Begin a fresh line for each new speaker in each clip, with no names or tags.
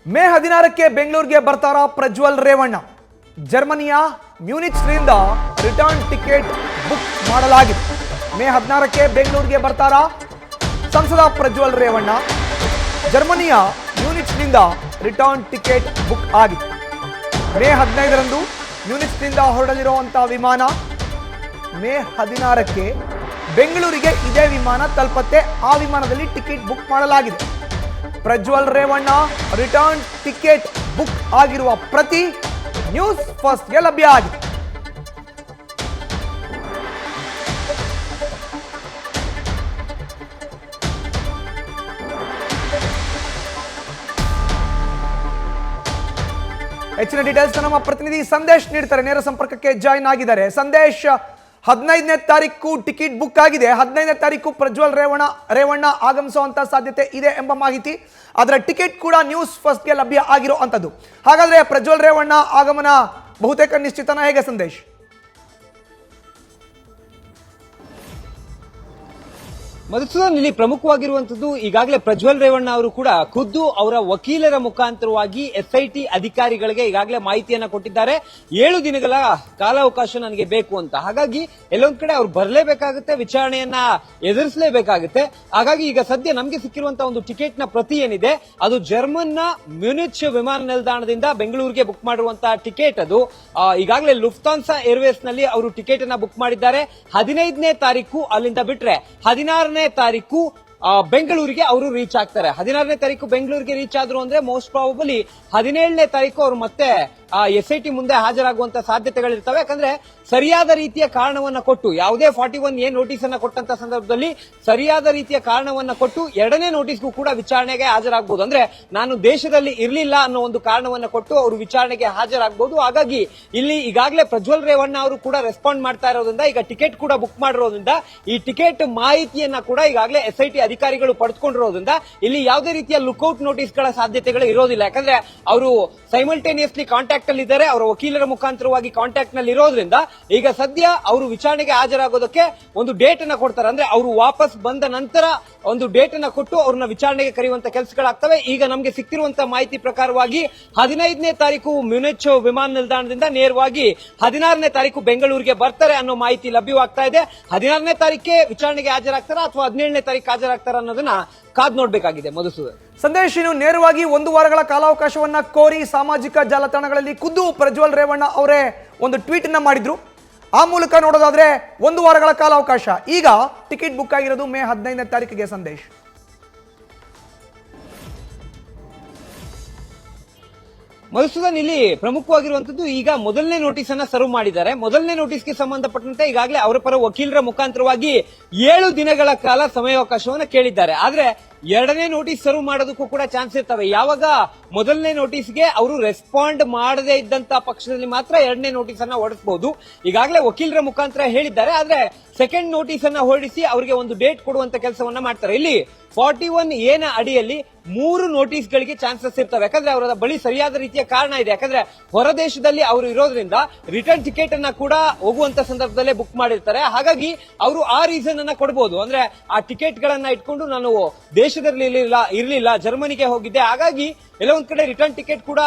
ಮೇ 16ಕ್ಕೆ ಬೆಂಗಳೂರಿಗೆ ಬರ್ತಾರ ಪ್ರಜ್ವಲ್ ರೇವಣ್ಣ. ಜರ್ಮನಿಯ ಮ್ಯೂನಿಚ್ನಿಂದ ರಿಟರ್ನ್ ಟಿಕೆಟ್ ಬುಕ್ ಮಾಡಲಾಗಿದೆ. ಮೇ 16ಕ್ಕೆ ಬೆಂಗಳೂರಿಗೆ ಬರ್ತಾರ ಸಂಸದ ಪ್ರಜ್ವಲ್ ರೇವಣ್ಣ. ಜರ್ಮನಿಯ ಮ್ಯೂನಿಚ್ನಿಂದ ರಿಟರ್ನ್ ಟಿಕೆಟ್ ಬುಕ್ ಆಗಿದೆ. ಮೇ 15ರಂದು ಮ್ಯೂನಿಚ್ನಿಂದ ಹೊರಡಲಿರುವಂತಹ ವಿಮಾನ ಮೇ 16ಕ್ಕೆ ಬೆಂಗಳೂರಿಗೆ ಇದೇ ವಿಮಾನ ತಲುಪತ್ತೆ. ಆ ವಿಮಾನದಲ್ಲಿ ಟಿಕೆಟ್ ಬುಕ್ ಮಾಡಲಾಗಿದೆ. Prajwal Revanna return ticket book ಆಗಿರುವ ಪ್ರತಿ ನ್ಯೂಸ್ ಫಸ್ಟ್ಗೆ ಲಭ್ಯ ಆಗಿದೆ. ಹೆಚ್ಚಿನ ಡೀಟೇಲ್ಸ್ ನಮ್ಮ ಪ್ರತಿನಿಧಿ ಸಂದೇಶ್ ನೀಡ್ತಾರೆ. ನೇರ ಸಂಪರ್ಕಕ್ಕೆ ಜಾಯಿನ್ ಆಗಿದ್ದಾರೆ. ಸಂದೇಶ್, 15ನೇ ತಾರೀಕು ಟಿಕೆಟ್ ಬುಕ್ ಆಗಿದೆ. 15ನೇ ತಾರೀಕು ಪ್ರಜ್ವಲ್ ರೇವಣ್ಣ ಆಗಮಿಸುವಂತ ಸಾಧ್ಯತೆ ಇದೆ ಎಂಬ ಮಾಹಿತಿ. ಅದರ ಟಿಕೆಟ್ ಕೂಡ ನ್ಯೂಸ್ ಫಸ್ಟ್ಗೆ ಲಭ್ಯ ಆಗಿರುವಂತದ್ದು. ಹಾಗಾದ್ರೆ ಪ್ರಜ್ವಲ್ ರೇವಣ್ಣ ಆಗಮನ ಬಹುತೇಕ ನಿಶ್ಚಿತನ, ಹೇಗೆ ಸಂದೇಶ್?
ಮಧುಸೂದನ್, ಇಲ್ಲಿ ಪ್ರಮುಖವಾಗಿರುವಂತದ್ದು ಈಗಾಗಲೇ ಪ್ರಜ್ವಲ್ ರೇವಣ್ಣ ಅವರು ಕೂಡ ಖುದ್ದು ಅವರ ವಕೀಲರ ಮುಖಾಂತರವಾಗಿ ಎಸ್ಐಟಿ ಅಧಿಕಾರಿಗಳಿಗೆ ಈಗಾಗಲೇ ಮಾಹಿತಿಯನ್ನ ಕೊಟ್ಟಿದ್ದಾರೆ. 7 ದಿನಗಳ ಕಾಲಾವಕಾಶ ನನಗೆ ಬೇಕು ಅಂತ. ಹಾಗಾಗಿ ಎಲ್ಲೊಂದ್ ಕಡೆ ಅವ್ರು ಬರಲೇಬೇಕಾಗುತ್ತೆ, ವಿಚಾರಣೆಯನ್ನ ಎದುರಿಸಲೇಬೇಕಾಗುತ್ತೆ. ಹಾಗಾಗಿ ಈಗ ಸದ್ಯ ನಮಗೆ ಸಿಕ್ಕಿರುವಂತಹ ಒಂದು ಟಿಕೆಟ್ ನ ಪ್ರತಿ ಏನಿದೆ ಅದು ಜರ್ಮನ್ ನ ಮ್ಯೂನಿಚ್ ವಿಮಾನ ನಿಲ್ದಾಣದಿಂದ ಬೆಂಗಳೂರಿಗೆ ಬುಕ್ ಮಾಡಿರುವಂತಹ ಟಿಕೆಟ್. ಅದು ಈಗಾಗಲೇ ಲುಫ್ತಾನ್ಸಾ ಏರ್ವೇಸ್ ನಲ್ಲಿ ಅವರು ಟಿಕೆಟ್ ಅನ್ನ ಬುಕ್ ಮಾಡಿದ್ದಾರೆ. 15ನೇ ತಾರೀಕು ಅಲ್ಲಿಂದ ಬಿಟ್ರೆ 16ನೇ ತಾರೀಕು ಬೆಂಗಳೂರಿಗೆ ಅವರು ರೀಚ್ ಆಗ್ತಾರೆ. 16ನೇ ತಾರೀಕು ಬೆಂಗಳೂರಿಗೆ ರೀಚ್ ಆದ್ರು ಅಂದ್ರೆ ಮೋಸ್ಟ್ ಪ್ರಾಬಬಲಿ 17ನೇ ತಾರೀಕು ಅವರು ಮತ್ತೆ ಎಸ್ಐಟಿ ಮುಂದೆ ಹಾಜರಾಗುವಂತ ಸಾಧ್ಯತೆಗಳಿರ್ತವೆ. ಯಾಕಂದ್ರೆ ಸರಿಯಾದ ರೀತಿಯ ಕಾರಣವನ್ನ ಕೊಟ್ಟು, ಯಾವುದೇ 41A ನೋಟಿಸ್ ಅನ್ನ ಕೊಟ್ಟಂತ ಸಂದರ್ಭದಲ್ಲಿ ಸರಿಯಾದ ರೀತಿಯ ಕಾರಣವನ್ನ ಕೊಟ್ಟು 2ನೇ ನೋಟಿಸ್ಗೂ ಕೂಡ ವಿಚಾರಣೆಗೆ ಹಾಜರಾಗಬಹುದು. ಅಂದ್ರೆ ನಾನು ದೇಶದಲ್ಲಿ ಇರಲಿಲ್ಲ ಅನ್ನೋ ಒಂದು ಕಾರಣವನ್ನ ಕೊಟ್ಟು ಅವರು ವಿಚಾರಣೆಗೆ ಹಾಜರಾಗಬಹುದು. ಹಾಗಾಗಿ ಇಲ್ಲಿ ಈಗಾಗಲೇ ಪ್ರಜ್ವಲ್ ರೇವಣ್ಣ ಅವರು ಕೂಡ ರೆಸ್ಪಾಂಡ್ ಮಾಡ್ತಾ ಇರೋದ್ರಿಂದ, ಈಗ ಟಿಕೆಟ್ ಕೂಡ ಬುಕ್ ಮಾಡಿರೋದ್ರಿಂದ, ಈ ಟಿಕೆಟ್ ಮಾಹಿತಿಯನ್ನ ಕೂಡ ಈಗಾಗಲೇ ಎಸ್ಐಟಿ ಅಧಿಕಾರಿಗಳು ಪಡೆದುಕೊಂಡಿರೋದ್ರಿಂದ ಇಲ್ಲಿ ಯಾವುದೇ ರೀತಿಯ ಲುಕ್ಔಟ್ ನೋಟಿಸ್ ಗಳ ಸಾಧ್ಯತೆಗಳು ಇರೋದಿಲ್ಲ. ಯಾಕಂದ್ರೆ ಅವರು ಸೈಮಲ್ಟೇನಿಯಸ್ಲಿ ಕಾಂಟ್ಯಾಕ್ಟ್ ಅಲ್ಲಿ ಇದ್ದಾರೆ, ಅವರ ವಕೀಲರ ಮುಖಾಂತರವಾಗಿ ಕಾಂಟ್ಯಾಕ್ಟ್ ನಲ್ಲಿ ಇರೋದ್ರಿಂದ ಈಗ ಸದ್ಯ ಅವರು ವಿಚಾರಣೆಗೆ ಹಾಜರಾಗೋದಕ್ಕೆ ಒಂದು ಡೇಟ್ ಅನ್ನ ಕೊಡ್ತಾರೆ. ಅಂದ್ರೆ ಅವರು ವಾಪಸ್ ಬಂದ ನಂತರ ಒಂದು ಡೇಟ್ ಅನ್ನ ಕೊಟ್ಟು ಅವ್ರನ್ನ ವಿಚಾರಣೆಗೆ ಕರೆಯುವಂತ ಕೆಲಸಗಳಾಗ್ತವೆ. ಈಗ ನಮಗೆ ಸಿಕ್ತಿರುವಂತಹ ಮಾಹಿತಿ ಪ್ರಕಾರವಾಗಿ 15ನೇ ತಾರೀಕು ಮ್ಯೂನಿಚ್ ವಿಮಾನ ನಿಲ್ದಾಣದಿಂದ ನೇರವಾಗಿ 16ನೇ ತಾರೀಕು ಬೆಂಗಳೂರಿಗೆ ಬರ್ತಾರೆ ಅನ್ನೋ ಮಾಹಿತಿ ಲಭ್ಯವಾಗ್ತಾ ಇದೆ. 16ನೇ ತಾರೀಕೆ ವಿಚಾರಣೆಗೆ ಹಾಜರಾಗ್ತಾರ ಅಥವಾ 17ನೇ ತಾರೀಕು ಹಾಜರಾಗ್ತಾರ ಅನ್ನೋದನ್ನ ಕಾದ್ ನೋಡ್ಬೇಕಾಗಿದೆ. ಮಧುಸೂದನ್,
ಸಂದೇಶ್, ಇನ್ನು ನೇರವಾಗಿ 1 ವಾರಗಳ ಕಾಲಾವಕಾಶವನ್ನ ಕೋರಿ ಸಾಮಾಜಿಕ ಜಾಲತಾಣಗಳಲ್ಲಿ ಖುದ್ದು ಪ್ರಜ್ವಲ್ ರೇವಣ್ಣ ಅವರೇ ಒಂದು ಟ್ವೀಟ್ ಅನ್ನ ಮಾಡಿದ್ರು. ಆ ಮೂಲಕ ನೋಡೋದಾದ್ರೆ 1 ವಾರಗಳ ಕಾಲಾವಕಾಶ. ಈಗ ಟಿಕೆಟ್ ಬುಕ್ ಆಗಿರೋದು ಮೇ 15ನೇ ತಾರೀಕಿಗೆ. ಸಂದೇಶ್,
ಮಧುಸೂದನ್, ಇಲ್ಲಿ ಪ್ರಮುಖವಾಗಿರುವಂತದ್ದು ಈಗ ಮೊದಲನೇ ನೋಟಿಸ್ ಅನ್ನ ಸರ್ವ್ ಮಾಡಿದ್ದಾರೆ. ಮೊದಲನೇ ನೋಟಿಸ್ಗೆ ಸಂಬಂಧಪಟ್ಟಂತೆ ಈಗಾಗಲೇ ಅವರ ಪರ ವಕೀಲರ ಮುಖಾಂತರವಾಗಿ 7 ದಿನಗಳ ಕಾಲ ಸಮಯಾವಕಾಶವನ್ನು ಕೇಳಿದ್ದಾರೆ. ಆದ್ರೆ 2ನೇ ನೋಟಿಸ್ ಸರ್ವ್ ಮಾಡೋದಕ್ಕೂ ಕೂಡ ಚಾನ್ಸ್ ಇರ್ತವೆ. ಯಾವಾಗ ಮೊದಲನೇ ನೋಟಿಸ್ಗೆ ಅವರು ರೆಸ್ಪಾಂಡ್ ಮಾಡದೇ ಇದ್ದಂತ ಪಕ್ಷದಲ್ಲಿ ಮಾತ್ರ 2ನೇ ನೋಟಿಸ್ ಅನ್ನ ಹೊರಡಿಸಬಹುದು. ಈಗಾಗಲೇ ವಕೀಲರ ಮುಖಾಂತರ ಹೇಳಿದ್ದಾರೆ. ಆದ್ರೆ ಸೆಕೆಂಡ್ ನೋಟಿಸ್ ಅನ್ನ ಹೊರಡಿಸಿ ಅವರಿಗೆ ಒಂದು ಡೇಟ್ ಕೊಡುವಂತ ಕೆಲಸವನ್ನ ಮಾಡ್ತಾರೆ. ಇಲ್ಲಿ 41A ನ ಅಡಿಯಲ್ಲಿ 3 ನೋಟಿಸ್ ಗಳಿಗೆ ಚಾನ್ಸಸ್ ಇರ್ತವೆ. ಯಾಕಂದ್ರೆ ಅವರ ಬಳಿ ಸರಿಯಾದ ರೀತಿಯ ಕಾರಣ ಇದೆ. ಯಾಕಂದ್ರೆ ಹೊರದೇಶದಲ್ಲಿ ಅವರು ಇರೋದ್ರಿಂದ ರಿಟರ್ನ್ ಟಿಕೆಟ್ ಅನ್ನ ಕೂಡ ಹೋಗುವಂತ ಸಂದರ್ಭದಲ್ಲೇ ಬುಕ್ ಮಾಡಿರ್ತಾರೆ. ಹಾಗಾಗಿ ಅವರು ಆ ರೀಸನ್ ಅನ್ನ ಕೊಡಬಹುದು. ಅಂದ್ರೆ ಆ ಟಿಕೆಟ್ ಗಳನ್ನ ಇಟ್ಕೊಂಡು ನಾನು ದೇಶದಲ್ಲಿ ಇರಲಿಲ್ಲ, ಜರ್ಮನಿಗೆ ಹೋಗಿದ್ದೆ, ಹಾಗಾಗಿ ಎಲ್ಲ ಒಂದ್ ಕಡೆ ರಿಟರ್ನ್ ಟಿಕೆಟ್ ಕೂಡ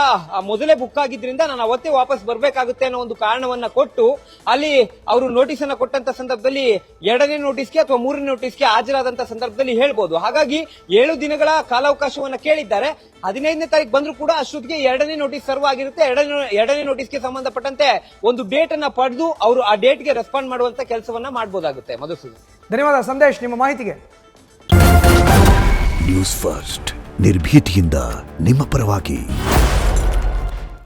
ಮೊದಲೇ ಬುಕ್ ಆಗಿದ್ರಿಂದ ನಾನು ಅವತ್ತೇ ವಾಪಸ್ ಬರ್ಬೇಕಾಗುತ್ತೆ ಅನ್ನೋ ಒಂದು ಕಾರಣವನ್ನ ಕೊಟ್ಟು ಅಲ್ಲಿ ಅವರು ನೋಟಿಸ್ ಅನ್ನ ಕೊಟ್ಟಂತ ಸಂದರ್ಭದಲ್ಲಿ 2ನೇ ನೋಟಿಸ್ಗೆ ಅಥವಾ 3ನೇ ನೋಟಿಸ್ಗೆ ಹಾಜರಾದಂತ ಸಂದರ್ಭದಲ್ಲಿ ಹೇಳ್ಬೋದು. ಹಾಗಾಗಿ 7 ದಿನಗಳ ಕಾಲಾವಕಾಶವನ್ನ ಕೇಳಿದ್ದಾರೆ. 15ನೇ ತಾರೀಕು ಬಂದ್ರು ಕೂಡ ಅಷ್ಟೊತ್ತಿಗೆ 2ನೇ ನೋಟಿಸ್ ಸರ್ವ್ ಆಗಿರುತ್ತೆ. 2ನೇ ನೋಟಿಸ್ಗೆ ಸಂಬಂಧಪಟ್ಟಂತೆ ಒಂದು ಡೇಟ್ ಅನ್ನ ಪಡೆದು ಅವರು ಆ ಡೇಟ್ಗೆ ರೆಸ್ಪಾಂಡ್ ಮಾಡುವಂತ ಕೆಲಸವನ್ನ ಮಾಡಬಹುದಾಗುತ್ತೆ. ಮಧುಸೂದನ್,
ಧನ್ಯವಾದ ಸಂದೇಶ್ ನಿಮ್ಮ ಮಾಹಿತಿಗೆ.
ನ್ಯೂಸ್ ಫಸ್ಟ್, ನಿರ್ಭೀತಿಯಿಂದ ನಿಮ್ಮ ಪರವಾಗಿ.